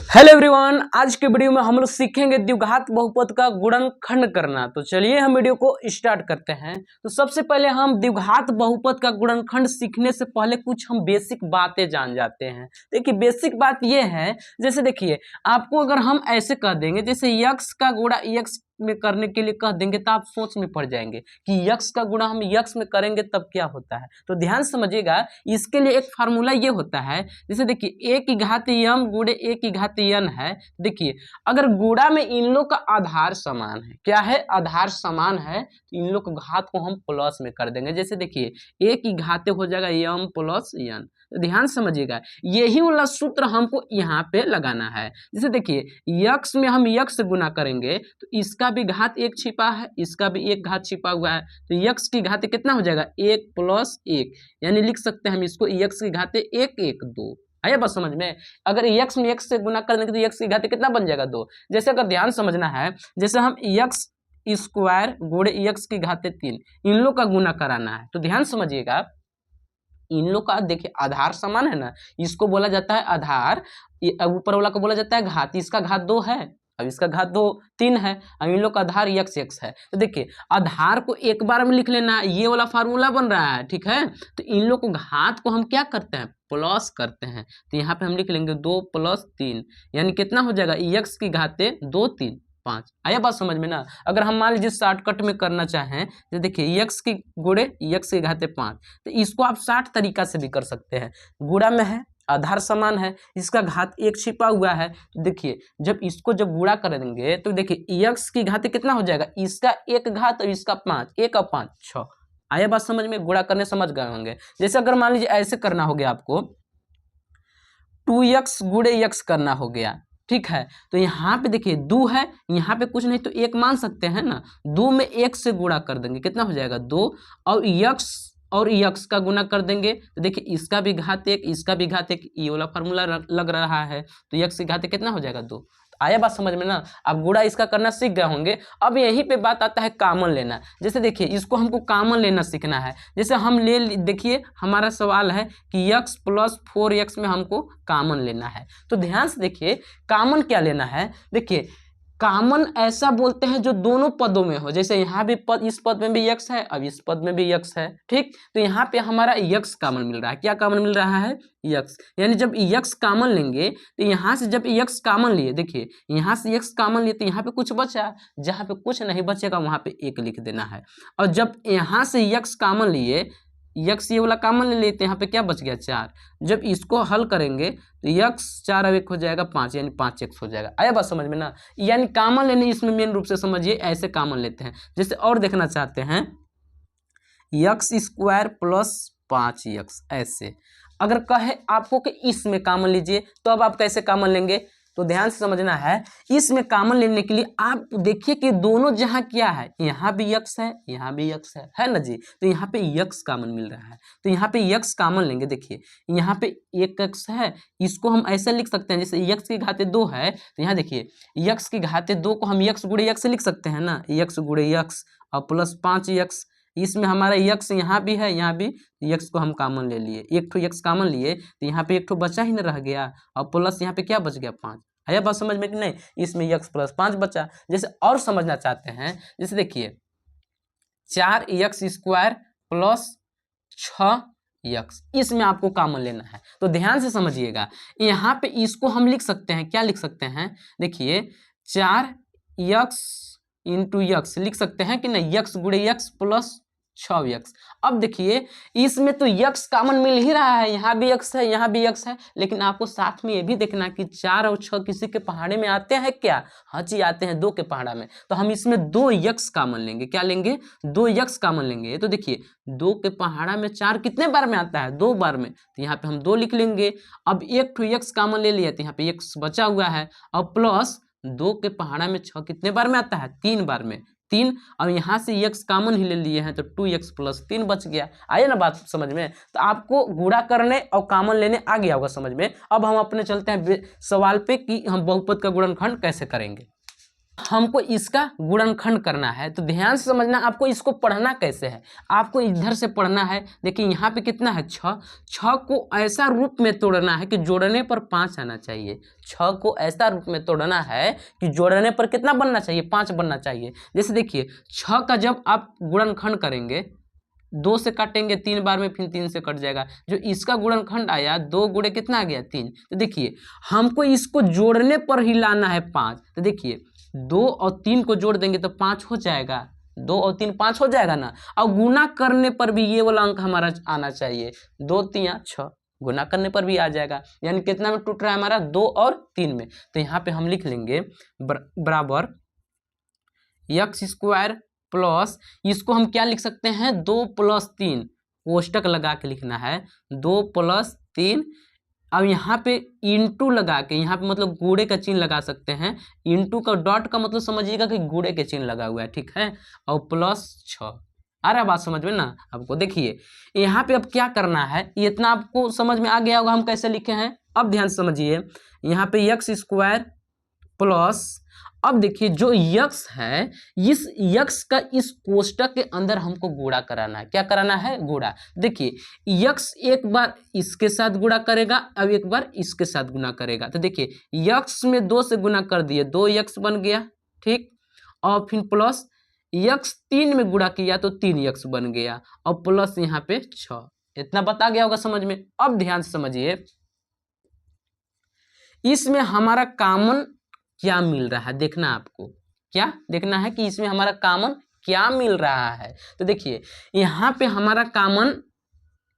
Hello everyone, आज के video में हम लोग सीखेंगे द्विघात बहुपद का गुणनखंड करना। तो चलिए हम वीडियो को स्टार्ट करते हैं। तो सबसे पहले हम द्विघात बहुपद का गुणनखंड सीखने से पहले कुछ हम बेसिक बातें जान जाते हैं। देखिए बेसिक बात ये है, जैसे देखिए आपको अगर हम ऐसे कह देंगे जैसे यक्स का गुणा यक्स में करने के लिए कह देंगे तो आप सोच में पड़ जाएंगे कि यक्स का गुणा हम यक्स में करेंगे तब क्या होता है। तो ध्यान समझिएगा, इसके लिए एक फार्मूला ये होता है, जैसे देखिए ए की घात यम गुणे ए की घात यन है। देखिए अगर गुणा में इन लोग का आधार समान है, क्या है आधार समान है, तो इन लोग का घात को हम प्लस में कर देंगे। जैसे देखिए ए की घाते हो जाएगा यम प्लस यन। तो ध्यान समझिएगा, यही वाला सूत्र हमको यहाँ पे लगाना है। जैसे देखिए यक्स में हम यक्स से गुना करेंगे तो इसका भी घात एक छिपा है, इसका भी एक घात छिपा हुआ है, तो यक्स की घाते कितना हो जाएगा एक प्लस एक, यानी लिख सकते हैं हम इसको यक्स की घाते एक एक दो। आया बात समझ में। अगर यक्स में यक्स से गुना कर देंगे तो यक्स की घाते कितना बन जाएगा दो। जैसे अगर ध्यान समझना है, जैसे हम यक्स स्क्वायर गुणे यक्स की घाते तीन, इन लोग का गुना कराना है। तो ध्यान समझिएगा, इन लोग का देखिए आधार समान है ना, इसको बोला जाता है आधार, ऊपर वाला को बोला जाता है घात। इसका घात दो है, अब इसका घात दो तीन है, अब इन लोग का आधार यक्स यक्स है। तो देखिए आधार को एक बार में लिख लेना, ये वाला फार्मूला बन रहा है, ठीक है। तो इन लोग को घात को हम क्या करते हैं प्लस करते हैं। तो यहाँ पे हम लिख लेंगे दो प्लस तीन, यानी कितना हो जाएगा यक्स की घाते दो तीन पाँच। आया बात समझ में ना। अगर हम मान लीजिए शॉर्टकट में करना चाहें तो देखिए यक्स की गुणे यक्स की घाते पाँच, तो इसको आप 60 तरीका से भी कर सकते हैं। गुणा में है, आधार समान है, इसका घात एक छिपा हुआ है। तो देखिए जब इसको जब गुणा करेंगे तो देखिए यक्स की घाते कितना हो जाएगा, इसका एक घात और इसका पाँच, एक और पाँच छः। आया बात समझ में, गुणा करने समझ गए होंगे। जैसे अगर मान लीजिए ऐसे करना हो गया आपको, 2x गुणे यक्स करना हो गया, ठीक है। तो यहाँ पे देखिए दो है, यहाँ पे कुछ नहीं तो एक मान सकते हैं ना, दो में एक से गुणा कर देंगे कितना हो जाएगा दो, और यक्स का गुना कर देंगे तो देखिए इसका भी घात एक इसका भी घात एक, ये वाला फार्मूला लग रहा है। तो यक्स की घात कितना हो जाएगा दो। आया बात समझ में ना। आप गुणा इसका करना सीख गए होंगे। अब यहीं पे बात आता है कॉमन लेना। जैसे देखिए इसको हमको कॉमन लेना सीखना है। जैसे हम देखिए हमारा सवाल है कि x प्लस 4x में हमको कॉमन लेना है। तो ध्यान से देखिए कॉमन क्या लेना है। देखिए कॉमन ऐसा बोलते हैं जो दोनों पदों में हो। जैसे यहाँ भी पद, इस पद में भी यक्स है, अब इस पद में भी यक्स है, ठीक। तो यहाँ पे हमारा यक्स कॉमन मिल रहा है। क्या कॉमन मिल रहा है यक्स, यानी जब यक्स कॉमन लेंगे तो यहाँ से जब यक्स कॉमन लिए, देखिए यहाँ से यक्स कॉमन लिए तो यहाँ पे कुछ बचा, जहाँ पे कुछ नहीं बचेगा वहाँ पे एक लिख देना है। और जब यहाँ से यक्स कॉमन लिए, यक्स ये वाला कॉमन ले लेते हैं, यहाँ पे क्या बच गया चार। जब इसको हल करेंगे तो यक्स चार अब एक हो जाएगा पाँच, यानी 5x हो जाएगा। आया बात समझ में ना। यानी कॉमन लेने इसमें मेन रूप से समझिए ऐसे कॉमन लेते हैं। जैसे और देखना चाहते हैं यक्स स्क्वायर प्लस 5x, ऐसे अगर कहे आपको कि इसमें कॉमन लीजिए तो अब आप कैसे कॉमन लेंगे, तो ध्यान से समझना है। इसमें कॉमन लेने के लिए आप देखिए कि दोनों जहां क्या है, यहाँ भी यक्स है यहाँ भी यक्स है ना जी। तो यहाँ पे यक्स कॉमन मिल रहा है, तो यहाँ पे यक्स कॉमन लेंगे। देखिए यहाँ पे एक यक्स है, इसको हम ऐसे लिख सकते हैं जैसे यक्स की घाते दो है, तो यहाँ देखिए यक्स की घाते दो को हम यक्स गुणे यक्स लिख सकते हैं ना, यक्स गुणे यक्स और प्लस 5x। इसमें हमारा यक्स यहाँ भी है यहाँ भी, यक्स को हम कॉमन ले लिए, एक ठो यक्स कॉमन लिए तो यहाँ पे एक ठो बचा ही ना रह गया, और प्लस यहाँ पे क्या बच गया 5। है बात समझ में कि नहीं। इसमें यक्स प्लस 5 बचा। जैसे और समझना चाहते हैं, जैसे देखिए 4x स्क्वायर प्लस 6x, इसमें आपको कॉमन लेना है। तो ध्यान से समझिएगा, यहाँ पे इसको हम लिख सकते हैं, क्या लिख सकते हैं, देखिए 4x इंटू यक्स लिख सकते हैं कि नहीं, यक्स गुणे यक्स प्लस 6x। अब देखिए इसमें तो यक्स कॉमन मिल ही रहा है, यहाँ भी यक्स है यहाँ भी यक्स है, लेकिन आपको साथ में ये भी देखना कि 4 और 6 किसी के पहाड़े में आते हैं क्या, हाँ जी आते हैं, 2 के पहाड़ा में। तो हम इसमें 2 यक्स कॉमन लेंगे, क्या लेंगे 2 यक्स कॉमन लेंगे। तो देखिए 2 के पहाड़ा में 4 कितने बार में आता है, 2 बार में, तो यहाँ पे हम 2 लिख लेंगे। अब एक ठो यक्स कॉमन ले लिया तो यहाँ पे यक्स बचा हुआ है, और प्लस 2 के पहाड़ा में 6 कितने बार में आता है, 3 बार में, 3। अब यहाँ से यक्स कॉमन ही ले लिए हैं तो 2x प्लस 3 बच गया। आइए ना बात समझ में। तो आपको गुणा करने और कॉमन लेने आ गया होगा समझ में। अब हम अपने चलते हैं सवाल पे कि हम बहुपद का गुणनखंड कैसे करेंगे। हमको इसका गुणनखंड करना है। तो ध्यान से समझना, आपको इसको पढ़ना कैसे है। आपको इधर से पढ़ना है। देखिए यहाँ पे कितना है 6, 6 को ऐसा रूप में तोड़ना है कि जोड़ने पर 5 आना चाहिए। 6 को ऐसा रूप में तोड़ना है कि जोड़ने पर कितना बनना चाहिए, 5 बनना चाहिए। जैसे देखिए 6 का जब आप गुणनखंड करेंगे, 2 से काटेंगे 3 बार में, फिर 3 से कट जाएगा। जो इसका गुणनखंड आया 2 गुणे कितना आ गया 3। तो देखिए हमको इसको जोड़ने पर ही लाना है 5। तो देखिए 2 और 3 को जोड़ देंगे तो 5 हो जाएगा। 2 और 3 5 हो जाएगा ना। और गुना करने पर भी ये वाला अंक हमारा आना चाहिए। 2 3 6, गुना करने पर भी आ जाएगा। यानी कितना में टूट रहा है हमारा, 2 और 3 में। तो यहाँ पे हम लिख लेंगे बराबर एक्स स्क्वायर प्लस, इसको हम क्या लिख सकते हैं, 2 + 3, कोष्टक लगा के लिखना है। 2 + 3, अब यहाँ पे इंटू लगा के, यहाँ पे मतलब गुणे का चिन्ह लगा सकते हैं। इंटू का डॉट का मतलब समझिएगा कि गुणे के चिन्ह लगा हुआ है, ठीक है। और +6 आ रहा है बात समझ में ना आपको। देखिए यहाँ पे अब क्या करना है, इतना आपको समझ में आ गया होगा हम कैसे लिखे हैं। अब ध्यान से समझिए, यहाँ पे एक्स स्क्वायर प्लस, अब देखिए जो यक्स है, इस यक्स का इस कोष्टक के अंदर हमको गुणा कराना है। क्या कराना है, गुणा। देखिए यक्स एक बार इसके साथ गुणा करेगा, अब एक बार इसके साथ गुणा करेगा। तो देखिए यक्स में 2 से गुणा कर दिए, 2 यक्स बन गया, ठीक। और फिर प्लस यक्स 3 में गुणा किया तो 3 यक्स बन गया, और प्लस यहाँ पे 6। इतना बता गया होगा समझ में। अब ध्यान से समझिए, इसमें हमारा कॉमन क्या मिल रहा है, देखना आपको क्या देखना है कि इसमें हमारा कॉमन क्या मिल रहा है। तो देखिए यहाँ पे हमारा कॉमन,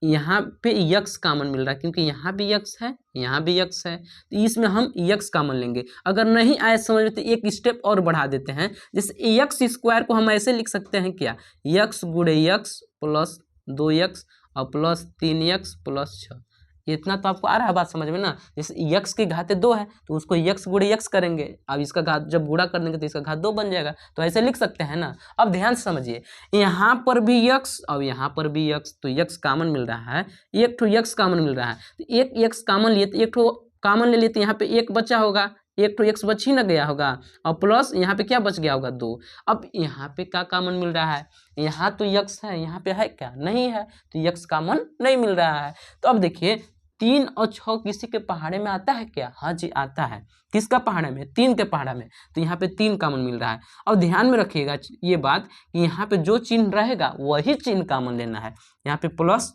यहाँ पे यक्स कॉमन मिल रहा है, क्योंकि यहाँ भी यक्स है, यहाँ भी यक्स है। तो इसमें हम यक्स कॉमन लेंगे। अगर नहीं आए समझ में तो एक स्टेप और बढ़ा देते हैं। जैसे यक्स स्क्वायर को हम ऐसे लिख सकते हैं, क्या, यक्स गुणे यक्स प्लस 2 यक्स और प्लस 3 यक्स प्लस 6। इतना तो आपको आ रहा है बात समझ में ना। जैसे यक्स की घात 2 है तो उसको यक्स गुणे यक्स करेंगे, अब इसका घात जब गुणा कर देंगे तो इसका घात 2 बन जाएगा। तो ऐसे लिख सकते हैं ना। अब ध्यान से समझिए, यहाँ पर भी यक्स और यहाँ पर भी यक्स, तो यक्स कॉमन मिल रहा है, एक ठो यक्स कॉमन मिल रहा है। तो एक यक्स कॉमन लिए तो एक ठो कॉमन ले लिए तो यहाँ पे एक बचा होगा, एक तो एक्स बच ही ना गया होगा, और प्लस यहाँ पे क्या बच गया होगा, 2। अब यहाँ पे क्या कॉमन मिल रहा है, यहाँ तो यक्स है, यहाँ पे है क्या, नहीं है, तो यक्स कॉमन नहीं मिल रहा है। तो अब देखिए 3 और 6 किसी के पहाड़े में आता है क्या, हाँ जी आता है। किसका पहाड़े में, 3 के पहाड़े में। तो यहाँ पे 3 कॉमन मिल रहा है। और ध्यान में रखिएगा ये बात कि यहाँ पे जो चिन्ह रहेगा वही चिन्ह कॉमन लेना है। यहाँ पे प्लस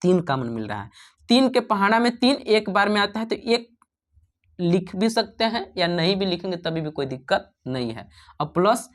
3 कॉमन मिल रहा है। 3 के पहाड़ा में 3 एक बार में आता है, तो एक लिख भी सकते हैं या नहीं भी लिखेंगे तभी भी कोई दिक्कत नहीं है। अब प्लस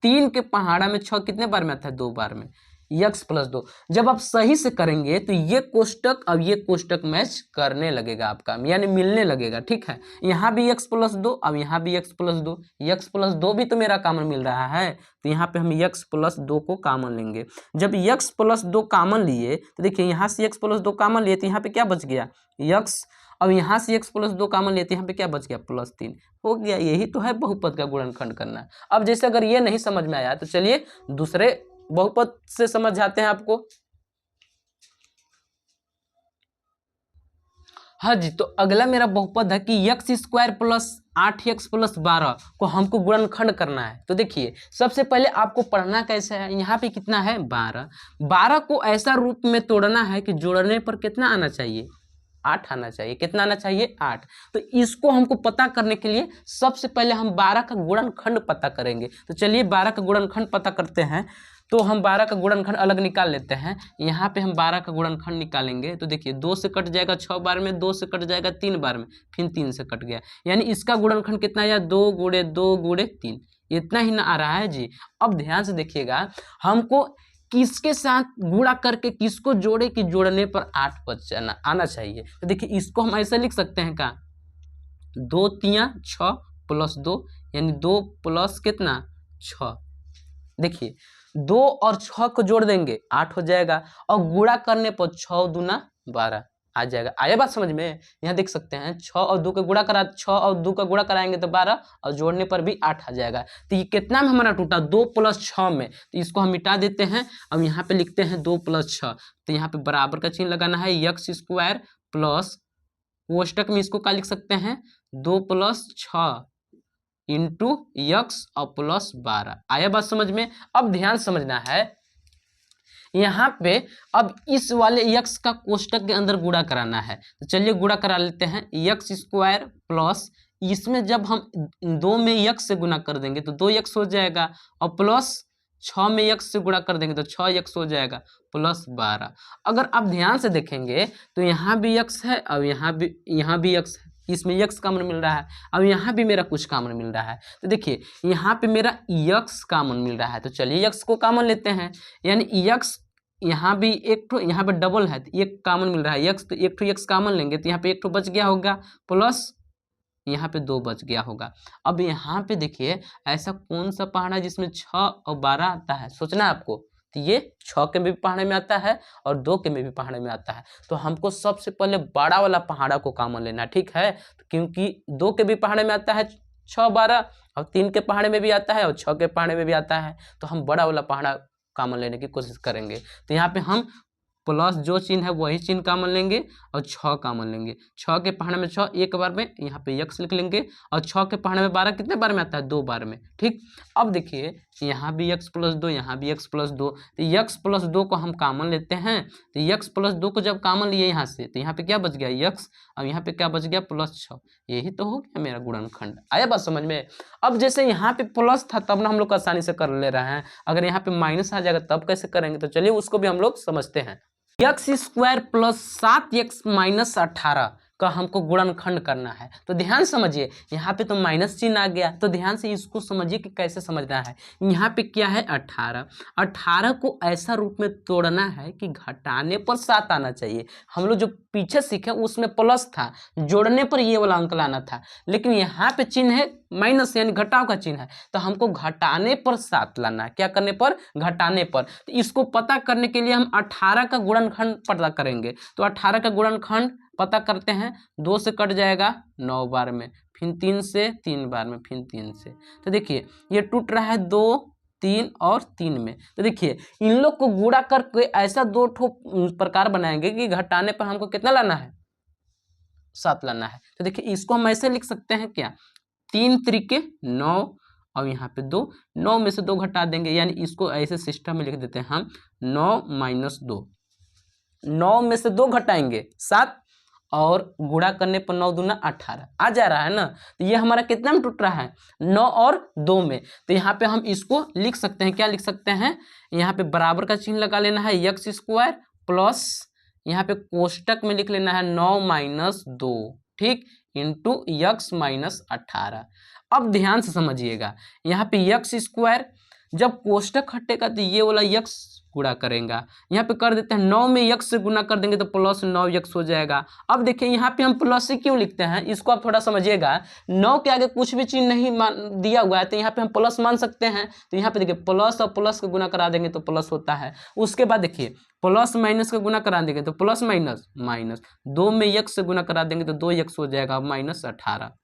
3 के पहाड़ा में 6 कितने बार में आता है, 2 बार में, यक्स प्लस 2। जब आप सही से करेंगे तो ये कोष्टक अब ये कोष्टक मैच करने लगेगा आपका, यानी मिलने लगेगा, ठीक है। यहाँ भी यक्स प्लस 2, अब यहाँ भी यक्स प्लस 2, यक्स प्लस 2 भी तो मेरा कॉमन मिल रहा है। तो यहाँ पे हम यक्स प्लस 2 को कॉमन लेंगे। जब यक्स प्लस 2 कॉमन लिए तो देखिए यहाँ से यक्स प्लस 2 कॉमन लिए तो यहाँ पे क्या बच गया, यक्स। अब यहाँ से x प्लस 2 कॉमन लेते हैं, यहाँ पे क्या बच गया, प्लस 3 हो गया। यही तो है बहुपद का गुणनखंड करना। अब जैसे अगर ये नहीं समझ में आया तो चलिए दूसरे बहुपद से समझ जाते हैं आपको। हाँ जी, तो अगला मेरा बहुपद है कि x square plus 8x plus 12 को हमको गुणनखंड करना है। तो देखिए सबसे पहले आपको पढ़ना कैसे है, यहाँ पे कितना है 12, 12 को ऐसा रूप में तोड़ना है कि जोड़ने पर कितना आना चाहिए, 8 आना चाहिए। कितना आना चाहिए, 8। तो इसको हमको पता करने के लिए सबसे पहले हम 12 का गुणनखंड पता करेंगे। तो चलिए 12 का गुणनखंड पता करते हैं। तो हम 12 का गुणनखंड अलग निकाल लेते हैं। यहाँ पे हम 12 का गुणनखंड निकालेंगे तो देखिए 2 से कट जाएगा 6 बार में, 2 से कट जाएगा 3 बार में, फिर 3 से कट गया, यानी इसका गुणनखंड कितना आया, 2 गुणे 2 गुणे 3। इतना ही ना आ रहा है जी। अब ध्यान से देखिएगा, हमको किसके साथ गुणा करके किसको जोड़े कि जोड़ने पर 8 बचना आना चाहिए। तो देखिए इसको हम ऐसे लिख सकते हैं का, 2 3 6 प्लस 2, यानी 2 प्लस कितना 6। देखिए 2 और 6 को जोड़ देंगे 8 हो जाएगा, और गुणा करने पर 6 दूना 12 आ जाएगा। आया बात समझ में। यहाँ देख सकते हैं 6 और 2 का गुणा करा, 6 और 2 का गुणा कराएंगे तो 12, और जोड़ने पर भी 8 आ जाएगा। तो ये कितना में हमारा टूटा, 2 + 6 में। तो इसको हम मिटा देते हैं। अब यहाँ पे लिखते हैं 2 + 6, तो यहाँ पे बराबर का चिन्ह लगाना है, एक्स स्क्वायर प्लस कोष्टक में इसको क्या लिख सकते हैं, 2 + 6 इंटू यक्स और प्लस 12। आया बात समझ में? अब ध्यान समझना है, यहाँ पे अब इस वाले यक्स का कोष्टक के अंदर गुणा कराना है। तो चलिए गुणा करा लेते हैं। यक्स स्क्वायर प्लस, इसमें जब हम 2 में यक्स से गुणा कर देंगे तो 2 यक्स हो जाएगा, और प्लस 6 में यक्स से गुणा कर देंगे तो 6 यक्स हो जाएगा, प्लस 12। अगर आप ध्यान से देखेंगे तो यहाँ भी यक्स है और यहाँ भी यक्स है, इसमें यक्स कॉमन मिल रहा है, अब यहाँ भी मेरा कुछ कॉमन मिल रहा है। तो देखिए यहाँ पे मेरा यक्स कॉमन मिल रहा है, तो चलिए यक्स को कॉमन लेते हैं। यानी यक्स यहाँ भी एक ठो, यहाँ पे डबल है तो एक कॉमन मिल रहा है यक्स, तो एक ठो यक्स कॉमन लेंगे तो यहाँ पे एक ठो बच गया होगा, प्लस यहाँ पे 2 बच गया होगा। अब यहाँ पे देखिए ऐसा कौन सा पहाड़ा है जिसमें 6 और 12 आता है, सोचना है आपको। तो ये 6 के भी पहाड़े में आता है और 2 के में भी पहाड़े में आता है, तो हमको सबसे पहले बड़ा वाला पहाड़ा को कॉमन लेना, ठीक है। क्योंकि 2 के भी पहाड़े में आता है 6 12, और 3 के पहाड़े में भी आता है और 6 के पहाड़े में भी आता है, तो हम बड़ा वाला पहाड़ा कॉमन लेने की कोशिश करेंगे। तो यहाँ पे हम प्लस जो चिन्ह है वही चिन्ह कॉमन लेंगे और 6 कॉमन लेंगे। 6 के पहाड़े में 6 एक बार में, यहाँ पे यक्स लिख लेंगे, और 6 के पहाड़े में 12 कितने बार में आता है, 2 बार में, ठीक। अब देखिए यहाँ भी यक्स प्लस 2, यहाँ भी यक्स प्लस 2, तो यक्स प्लस 2 को हम कॉमन लेते हैं। तो यक्स प्लस 2 को जब कॉमन लिए यहाँ से, तो यहाँ पे क्या बच गया यक्स, और यहाँ पे क्या बच गया प्लस 6। यही तो हो गया मेरा गुणनखंड। आया बात समझ में? अब जैसे यहाँ पे प्लस था तब ना हम लोग आसानी से कर ले रहे हैं, अगर यहाँ पे माइनस आ जाएगा तब कैसे करेंगे, तो चलिए उसको भी हम लोग समझते हैं। X square plus 7x minus 18 का हमको गुणनखंड करना है। तो ध्यान समझिए, यहाँ पे तो माइनस चिन्ह आ गया, तो ध्यान से इसको समझिए कि कैसे समझना है। यहाँ पे क्या है 18, 18 को ऐसा रूप में तोड़ना है कि घटाने पर 7 आना चाहिए। हम लोग जो पीछे सीखे उसमें प्लस था, जोड़ने पर ये वाला अंक लाना था, लेकिन यहाँ पे चिन्ह है माइनस यानी घटाव का चिन्ह है, तो हमको घटाने पर 7 लाना है। क्या करने पर? घटाने पर। तो इसको पता करने के लिए हम 18 का गुणनखंड पता करेंगे। तो 18 का गुणनखंड पता करते हैं, 2 से कट जाएगा 9 बार में, फिर 3 से 3 बार में, फिर 3 से। तो देखिए ये टूट रहा है 2 3 और 3 में। तो देखिए इन लोग को गुणा करके ऐसा 2 ठो प्रकार बनाएंगे कि घटाने पर हमको कितना लाना है, 7 लाना है। तो देखिए इसको हम ऐसे लिख सकते हैं, क्या 3 त्रिके 9 और यहाँ पे 2, 9 में से 2 घटा देंगे, यानी इसको ऐसे सिस्टम में लिख देते हैं हम 9 माइनस 2, 9 में से 2 घटाएंगे 7, और गुणा करने पर 9 दूना 18 आ जा रहा है ना। तो ये हमारा कितना में टूट रहा है, 9 और 2 में। तो यहाँ पे हम इसको लिख सकते हैं, क्या लिख सकते हैं, यहाँ पे बराबर का चिन्ह लगा लेना है, यक्स स्क्वायर प्लस यहाँ पे कोष्टक में लिख लेना है 9 माइनस 2, ठीक, इंटू यक्स माइनस 18। अब ध्यान से समझिएगा, यहाँ पे यक्स स्क्वायर जब कोष्टक हटेगा तो ये वाला यक्स गुणा करेगा, यहाँ पे कर देते हैं 9 में यक्स से गुणा कर देंगे तो प्लस 9 यक्स हो जाएगा। अब देखिए यहाँ पे हम प्लस से क्यों लिखते हैं, इसको आप थोड़ा समझिएगा। 9 के आगे कुछ भी चिन्ह नहीं दिया हुआ है तो यहाँ पे हम प्लस मान सकते हैं। तो यहाँ पे देखिए प्लस और प्लस का गुणा करा देंगे तो प्लस होता है। उसके बाद देखिए प्लस माइनस का गुणा करा देंगे तो प्लस माइनस माइनस, 2 में यक्स से गुणा करा देंगे तो 2 यक्स हो जाएगा माइनस 18।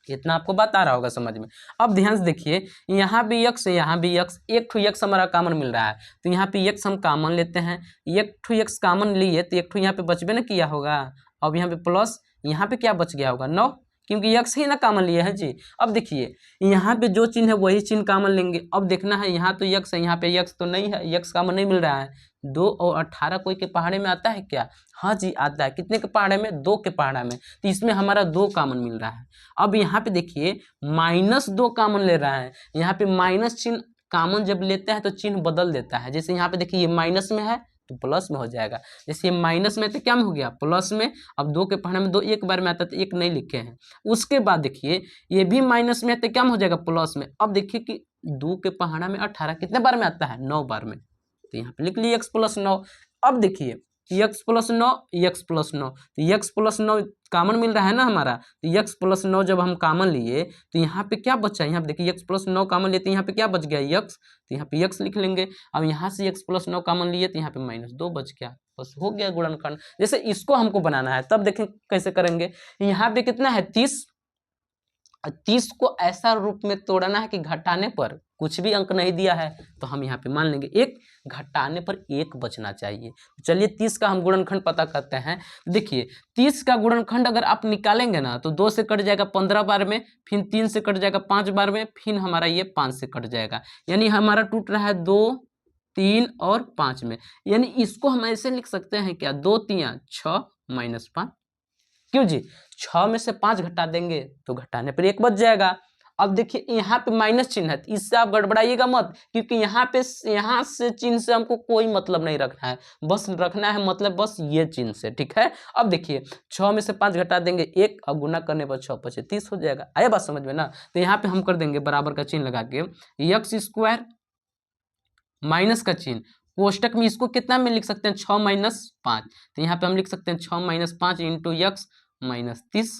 इतना आपको बात आ रहा होगा समझ में। अब ध्यान से देखिए, यहाँ भी यक्स यहाँ भी यक्स, एक ठो यक्स हमारा कॉमन मिल रहा है, तो यहाँ पे यक्स हम कॉमन लेते हैं। एक ठो यक्स कॉमन लिए तो एक ठो यहाँ पे बचबे ना किया होगा। अब यहाँ पे प्लस, यहाँ पे क्या बच गया होगा 9, क्योंकि यक्स ही ना कॉमन लिए हैं जी। अब देखिए यहाँ पे जो चिन्ह है वही चिन्ह कॉमन लेंगे। अब देखना है यहाँ तो यक्स है, यहाँ पे यक्स तो नहीं है, यक्स कॉमन नहीं मिल रहा है। 2 और 18 कोई के पहाड़े में आता है क्या? हाँ जी आता है। कितने के पहाड़े में? 2 के पहाड़ा में। तो इसमें हमारा 2 कॉमन मिल रहा है। अब यहाँ पे देखिए माइनस 2 कॉमन ले रहा है। यहाँ पे माइनस चिन्ह कॉमन जब लेते हैं तो चिन्ह बदल देता है। जैसे यहाँ पे देखिए ये माइनस में है तो प्लस में हो जाएगा। जैसे ये माइनस में तो क्या में हो गया, प्लस में। अब 2 के पहाड़े में 2 एक बार में आता है तो 1 नहीं लिखे हैं। उसके बाद देखिए ये भी माइनस में है तो क्या में हो जाएगा, प्लस में। अब देखिए कि 2 के पहाड़ा में 18 कितने बार में आता है, 9 बार में। तो यहाँ पे लिख लिए x प्लस 9। अब देखिए x प्लस 9 x प्लस 9, तो x प्लस 9 कॉमन मिल रहा है ना हमारा। तो x प्लस 9 जब हम कॉमन लिए तो यहाँ पे क्या बचा, यहाँ पे देखिए x प्लस 9 कॉमन लिए तो यहाँ पे क्या बच गया x, तो यहाँ पे x लिख लेंगे। अब यहाँ से x प्लस 9 कॉमन लिए तो यहाँ पे माइनस 2 बच गया, बस हो गया गुणनखंड। जैसे इसको हमको बनाना है तब देखें कैसे करेंगे। यहाँ पे कितना है 30, 30 को ऐसा रूप में तोड़ना है कि घटाने पर कुछ भी अंक नहीं दिया है, तो हम यहाँ पे मान लेंगे 1, घटाने पर 1 बचना चाहिए। चलिए 30 का हम गुणनखंड पता करते हैं। देखिए 30 का गुणनखंड अगर आप निकालेंगे ना तो 2 से कट जाएगा 15 बार में, फिर 3 से कट जाएगा 5 बार में, फिर हमारा ये 5 से कट जाएगा, यानी हमारा टूट रहा है 2, 3 और 5 में। यानी इसको हम ऐसे लिख सकते हैं क्या, 2 3 6 माइनस 5। क्यों जी, 6 में से 5 घटा देंगे तो घटाने पर 1 बच जाएगा। अब देखिए यहाँ पे माइनस चिन्ह है, इससे आप गड़बड़ाइएगा मत, क्योंकि यहाँ से चिन्ह से हमको कोई मतलब नहीं रखना है, बस रखना है मतलब बस ये चिन्ह से, ठीक है। अब देखिए 6 में से 5 घटा देंगे 1, अब गुना करने पर 6 5 30 हो जाएगा। आया बात समझ में ना। तो यहाँ पे हम कर देंगे बराबर का चिन्ह लगा के एक्स स्क्वायर माइनस का चिन्ह, कोष्टक में इसको कितना में लिख सकते हैं, 6 माइनस 5, तो यहाँ पे हम लिख सकते हैं 6 माइनस 5 इंटू एक्स माइनस 30।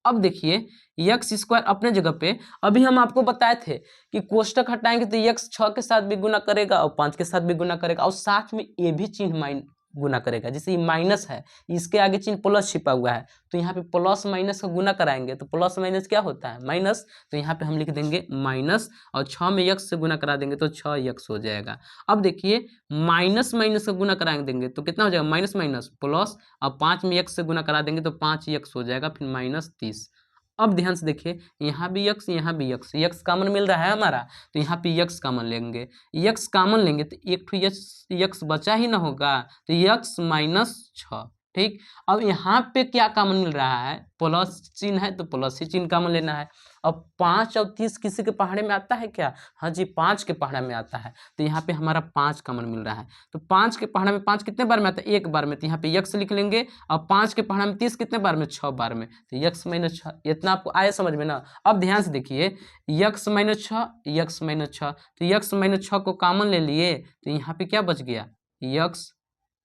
अब देखिए एक्स स्क्वायर अपने जगह पे, अभी हम आपको बताए थे कि कोष्टक हटाएंगे तो एक्स 6 के साथ भी गुना करेगा और 5 के साथ भी गुना करेगा और साथ में ये भी चिन्ह गुना करेगा। जैसे ये माइनस है, इसके आगे चिन्ह प्लस छिपा हुआ है, तो यहाँ पे प्लस माइनस का गुना कराएंगे तो प्लस माइनस क्या होता है, माइनस। तो यहाँ पे हम लिख देंगे माइनस और 6 में एक्स से गुना करा देंगे तो 6 एक्स हो जाएगा। अब देखिए माइनस माइनस का गुना करा देंगे तो कितना हो जाएगा, माइनस माइनस प्लस, अब 5 में एक्स से गुना करा देंगे तो 5 एक्स हो जाएगा, फिर माइनस 30। अब ध्यान से देखिए यहाँ भी यक्स यहाँ भी यक्स, यक्स कॉमन मिल रहा है हमारा, तो यहाँ पे यक्स कॉमन लेंगे, यक्स कॉमन लेंगे तो एक तो यक्स बचा ही ना होगा, तो यक्स माइनस 6, ठीक। अब यहाँ पे क्या कॉमन मिल रहा है, प्लस चिन्ह है तो प्लस ही चिन्ह कॉमन लेना है। अब 5 और 30 किसी के पहाड़े में आता है क्या, हाँ जी 5 के पहाड़े में आता है, तो यहाँ पे हमारा 5 कॉमन मिल रहा है। तो 5 के पहाड़े में 5 कितने बार में आता है, 1 बार में, तो यहाँ पे यक्स लिख लेंगे। अब 5 के पहाड़े में 30 कितने बार में, 6 बार में, तो यक्स माइनस 6। इतना आपको आया समझ में ना। अब ध्यान से देखिए यक्स माइनस 6, यक्स माइनस 6, तो यक्स माइनस 6 को कॉमन ले लिए तो यहाँ पे क्या बच गया, यक्स,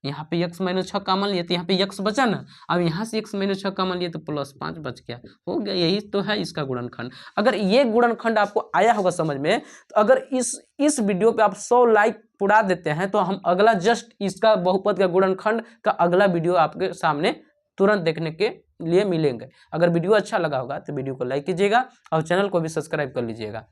यहाँ पे x माइनस 6 कॉमन लिए तो यहाँ पे x बचा ना। अब यहाँ से x माइनस 6 कॉमन लिए तो प्लस 5 बच गया, हो गया। यही तो है इसका गुणनखंड। अगर ये गुणनखंड आपको आया होगा समझ में, तो अगर इस वीडियो पे आप 100 लाइक पुरा देते हैं तो हम अगला जस्ट इसका बहुपद का गुणनखंड का अगला वीडियो आपके सामने तुरंत देखने के लिए मिलेंगे। अगर वीडियो अच्छा लगा होगा तो वीडियो को लाइक कीजिएगा और चैनल को भी सब्सक्राइब कर लीजिएगा।